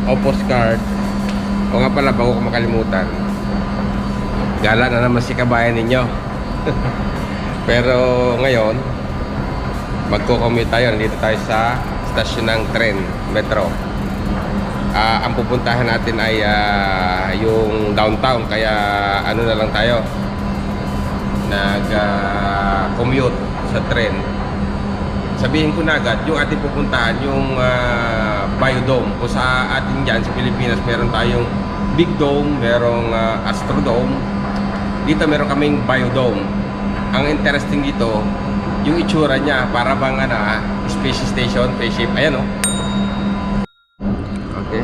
o postcard. O nga pala, bago ko makalimutan, gala na naman si kabayan ninyo. Pero ngayon, magko-commute tayo. Nandito tayo sa stasyon ng tren, metro. Ang pupuntahan natin ay yung downtown. Kaya ano na lang tayo, nag-commute sa tren. Sabihin ko na agad, yung ating pupuntahan, yung Biodôme. Kung sa atin dyan, sa Pilipinas, meron tayong Big Dome, merong Astrodome. Dito meron kaming Biodôme. Ang interesting dito, yung itsura niya, para bang space station, spaceship. Ayan o. Okay.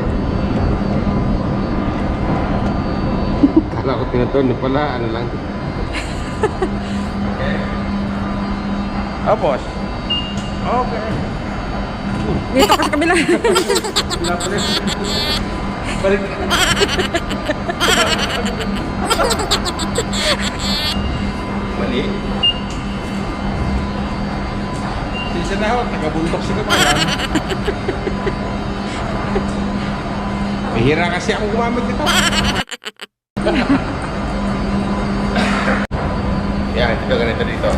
Kala ko tinutun, pala ano lang. Okay. Tapos. Okay. Dito ka sa kabila. Balik. Mali. Sisa na ako, tagabuntok si kabayan. Mahira kasi ako gumamit nito. Yan, ito ganito dito.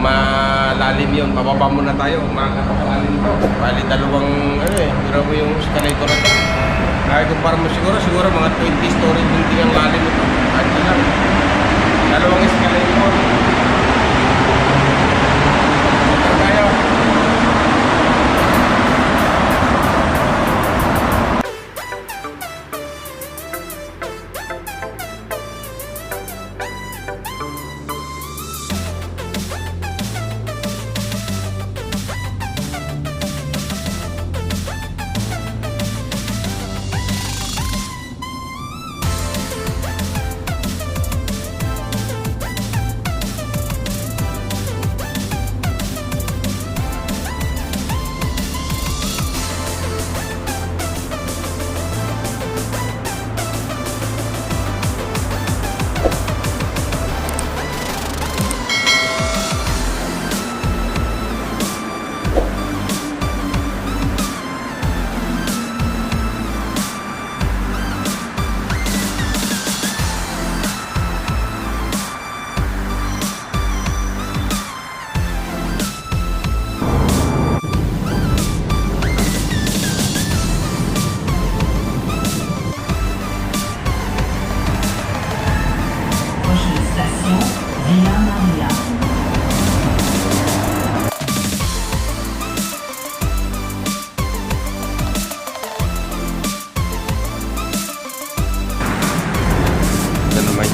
Malalim yun, mababa muna tayo. Makakapakalalim ito. Bali dalawang, hira mo yung escalator na ito. Kahit kumpara mo siguro mga 20 story building ang lalim ito. Kahit lang. Dalawang escalator. Ito tayo.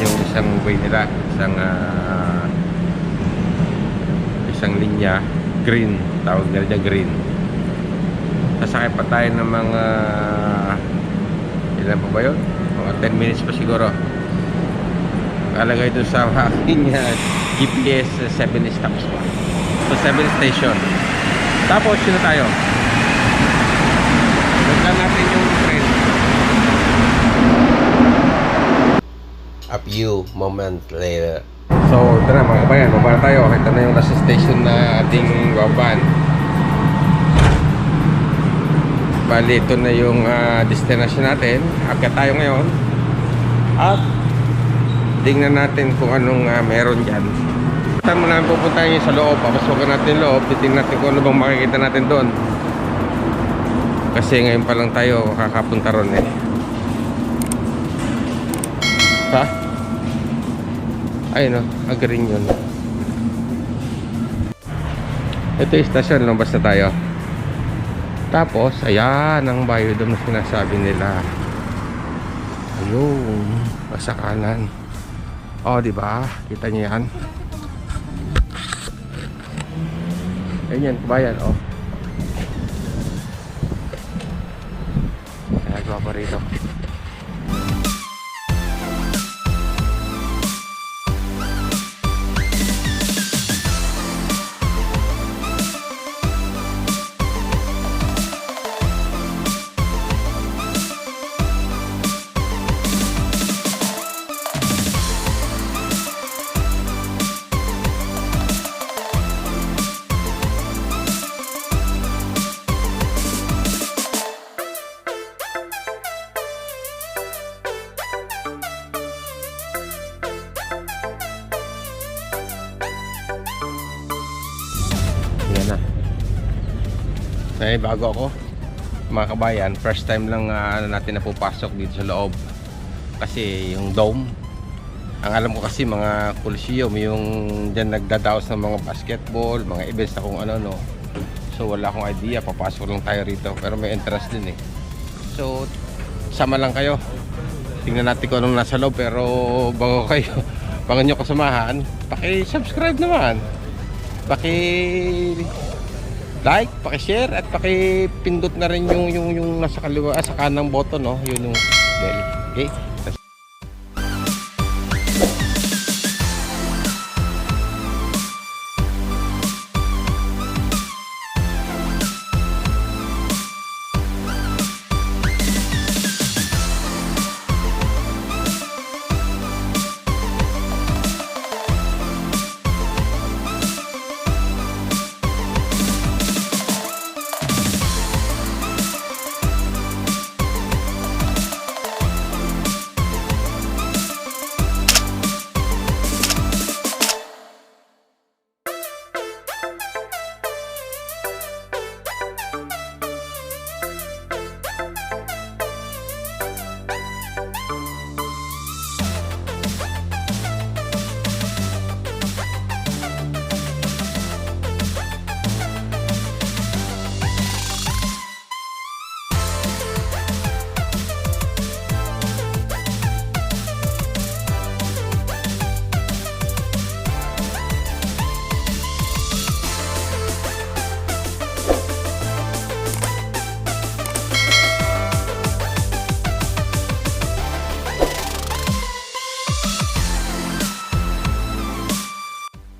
Yung isang way nila, isang linya, green, tawag nila dyan, green. Sasakay pa tayo ng mga ilan pa ba yun? Mga 10 minutes pa siguro. Kalagay doon sa aking GPS 7 stops pa. So 7 station. Tapos yun na tayo. Buklan natin yung train. A few moments later. So ito na mga kabayan, baba na tayo. Ito na yung last station na ating babaan. Bali ito na yung destination natin. Akit tayo ngayon. At tingnan natin kung anong meron dyan. Saan mo namin pupuntahan yung sa loob. Papasokan natin yung loob. Titingnan natin kung ano bang makikita natin doon. Kasi ngayon pa lang tayo kakapunta ron eh. Ha? Ayun o, green yun. Ito yung stasyon, lumabas na tayo. Tapos, ayan ang Biodôme na sinasabi nila. Ayun, sa kanan. O, diba? Kita niyo yan? Ayun yan, kabayan, o. Nagawa pa rito. May bago ako, mga kabayan. First time lang natin napupasok dito sa loob. Kasi yung dome, ang alam ko kasi mga coliseum, yung dyan nagdadaos ng mga basketball, mga events na kung ano, no. So wala akong idea, papasok lang tayo rito. Pero may entrance din eh. So sama lang kayo. Tingnan natin kung anong nasa loob. Pero bago kayo, bago nyo kasamahan, paki-subscribe naman, paki-like, paki-share, at paki-pindot na rin yung nasa kaliwa, sa kanang button, no? Yun yung bell. Okay?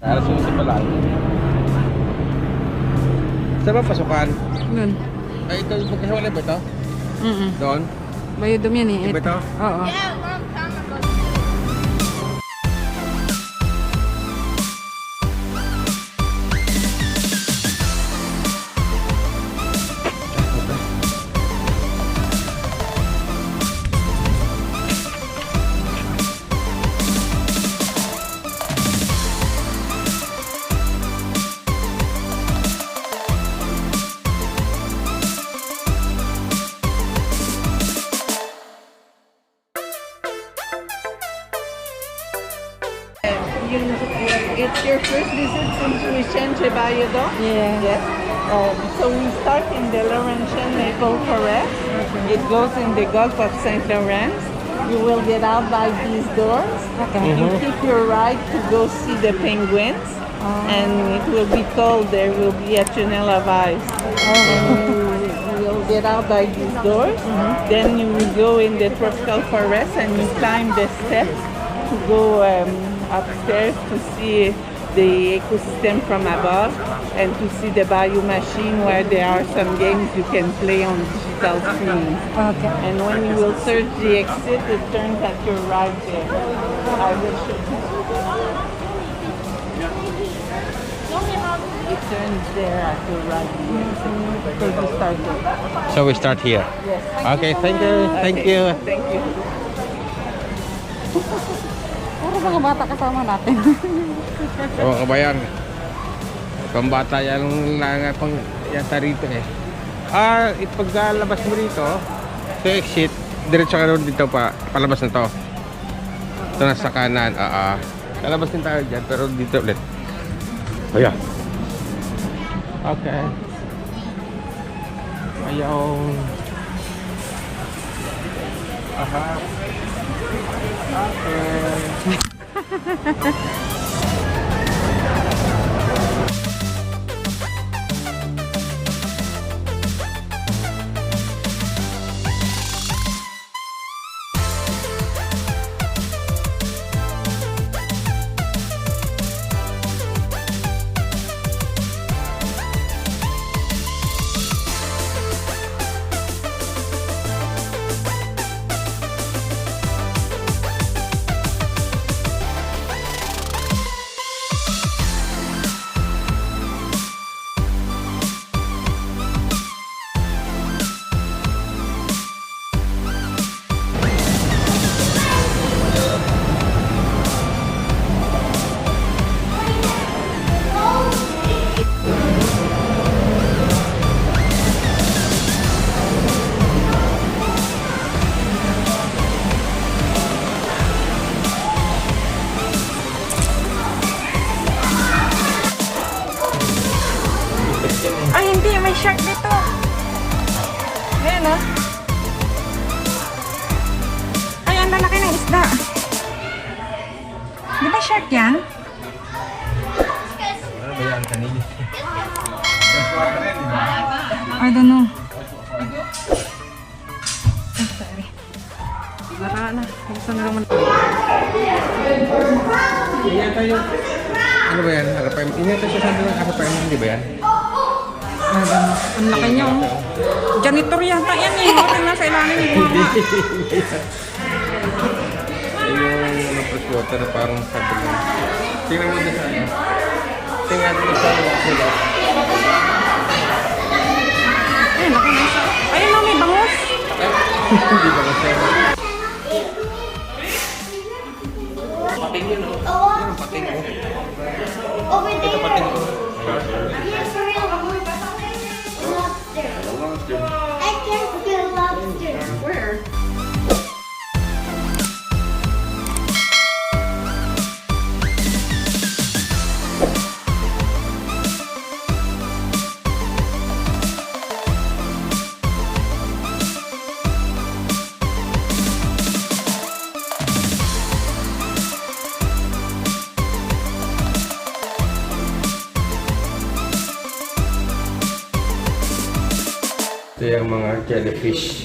Alas 11 pa lang. Saan ba pasukan? Doon. Ay, ito, magkahiwalay ba ito? Doon? Biodôme yan eh. Iba ito? Oo. It's your first visit since we changed the Biodôme? Yeah. Yes. So we start in the Laurentian Maple Forest. Okay. It goes in the Gulf of St. Lawrence. You will get out by these doors. Okay. You keep your right to go see the penguins. And it will be cold. There will be a tunnel of ice. And you will get out by these doors. Then you will go in the tropical forest and you climb the steps to go upstairs to see the ecosystem from above and to see the bio machine where there are some games you can play on digital screens. Okay. And when you will search the exit, it turns at your right there. I will show you. It turns there at your right there. So you start there. So we start here. Yes. Okay, thank you. Thank you. Thank you. Puro mga bata kasama natin. Oo, kabayan. Pambata yan lang pang yata rito eh. Pagkalabas mo rito, to exit, diretso ka rin dito palabas na to. Ito na sa kanan. Kalabas din tayo dyan, pero dito ulit. Ayan. Okay. Ayaw. Aha. Okay. I don't know. Ay, sorry. Wala na. Gusto na naman. Ingat tayo. Ano ba yan? Harapan. Ingat tayo sa sabi ng harapan. Hindi ba yan? Ay, don't know. Ang laki niya, oh. Janitor yata yan, eh. Hotel na sa ilalim yung mga. Yung fresh water na parang sabi lang. Tingnan mo din sa ano. Tingnan mo sa sila. Ay, laki na isa. Ayun na, may bangus. Hindi ba kasi? Pating yun, oh. Yan ang pating, oh. Ito pating, oh. I can't get lobster. Where? Ito yung mga jellyfish.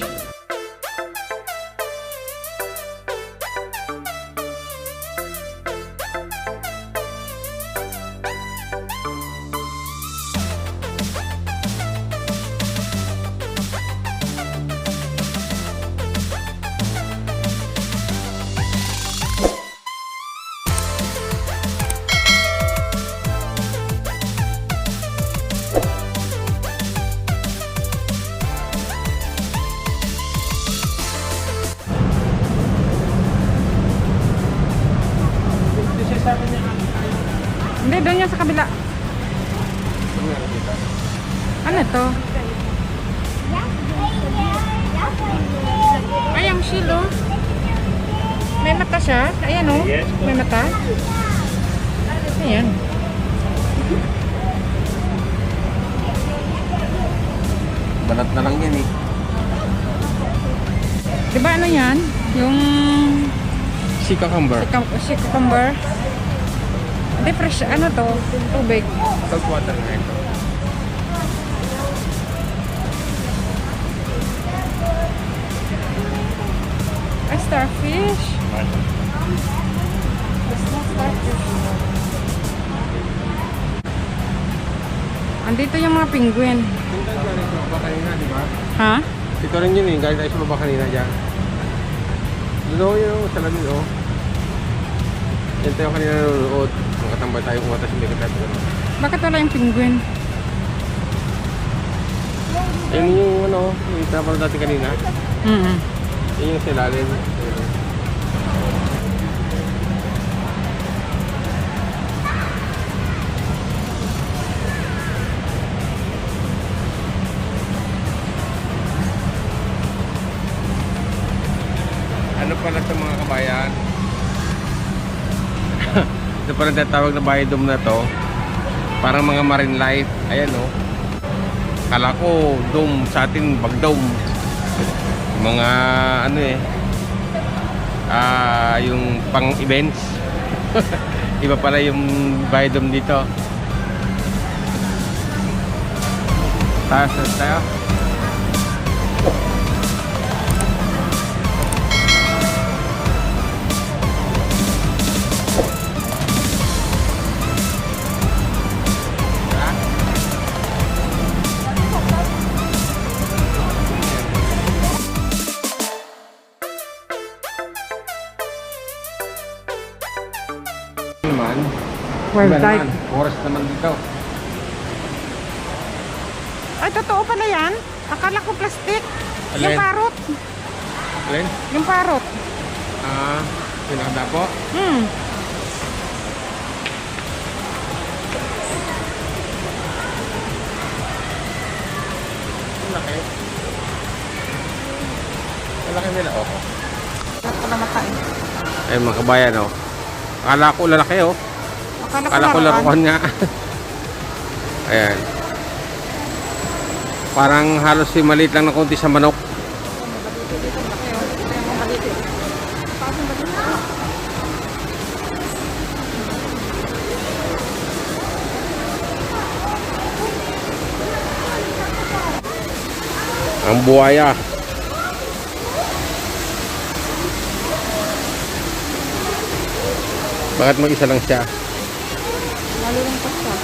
Hindi, doon yan sa kabila. Ano to? Ay, ang shield, oh. May mata siya. Ayan, oh. May mata. Ayan. Balat na lang yan, eh. Diba ano yan? Yung Sea cucumber. si cucumber. Hindi, fresh. Ano to? Tubig. Salt water na ito. Ay, starfish. Basta starfish. Andito yung mga penguin. Ito rin sa baba kanina, di ba? Ha? Ito rin yun, eh. Galing tayo sa baba kanina dyan. Doon yung salamin, oh. Yan tayo kanina nanonood. Makatambay tayo kung matas hindi ka tayo. Bakit wala yung penguin? Yan yung ano, yung itinapanood natin kanina. Yan yung silalim. Ano pala sa mga kabayan? Ito pala tinatawag na biodôme na to. Parang mga marine life. Ayan, oh. Kala ko dome sa atin, bagdome. Mga ano eh. Yung pang events. Iba pala yung biodôme dito. Taas tayo. Naman. Wildlife. Forest naman dito. Ay, totoo pala yan? Akala ko plastic. Yung Alin? parot. Alin? Yung parot. Pinakadapo. Malaki. Malaki nila, oh. Bakit ko na mata eh. Ay, mga kabayan, oh. Akala ko lalaki, oh. Akala ko laruan nga. Ayan. Parang halos si maliit lang na konti sa manok. Ang buhaya. Bakit mag-isa lang siya? Malulungkot siya.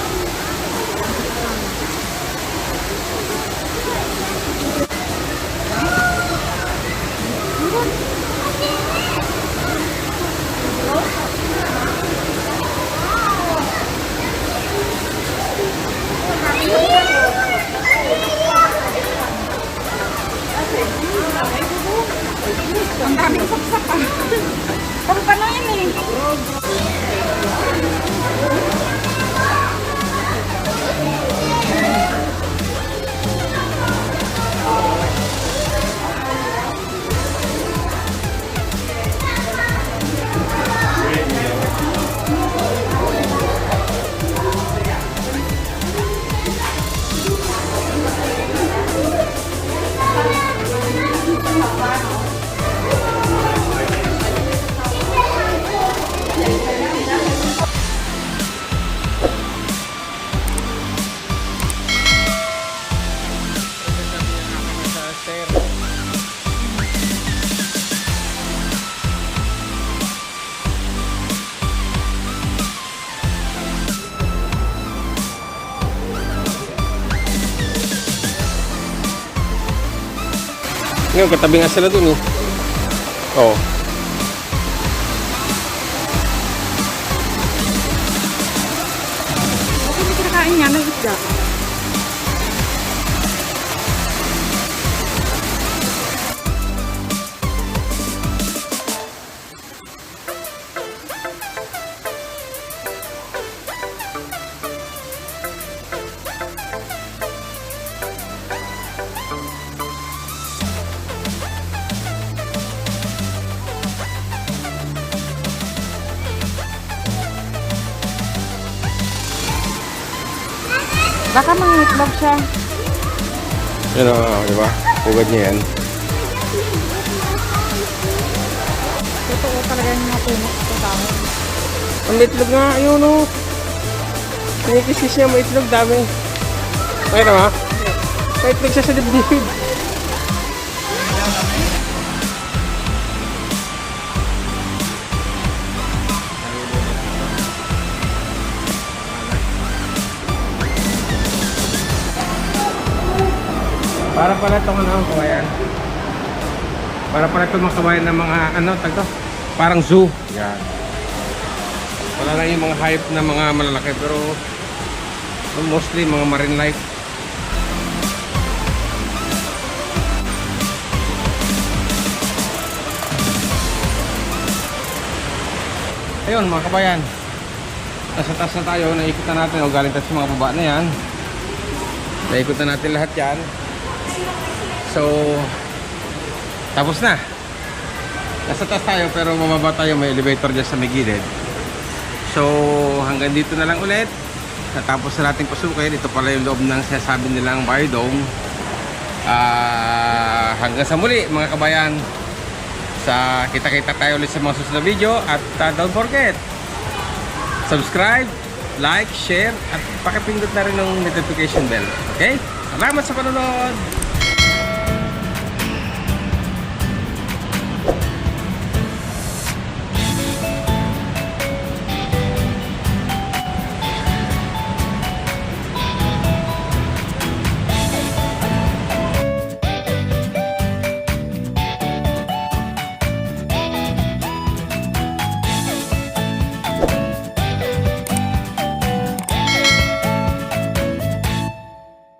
Ang daming saksak ah. Pang ano yun eh. Ngayon, katabi nga sila dun eh. Oo. Okay, may kinakain niya ng isda. Baka mangitlog siya. Yan o, di ba? Pugad niya yan. Totoo talaga yung mga puno sa dahon. Ang itlog nga, ayun o. Kinikis niya, may itlog, dami. Makita mo? May itlog siya sa dibdib. Para pala itong ano, kabayan. Para pala itong mga kabayan ng mga ano, tagto. Parang zoo. Yan. Wala lang yung mga hype na mga malalaki, pero mostly mga marine life. Ayun mga kabayan, nasa taas na tayo, naikot na natin o galing tayo sa mga baba na yan. Naikot na natin lahat yan. So, tapos na. Nasa taas tayo pero mababa tayo, may elevator dyan sa may gilid. So, hanggang dito na lang ulit. Natapos na natin pasukin. Ito pala yung loob ng sinasabi nilang Biodôme. Hanggang sa muli mga kabayan. Sa kita-kita tayo ulit sa mga susunod na video. At don't forget, subscribe, like, share, at pakipindot na rin ng notification bell. Okay? Salamat sa panonood!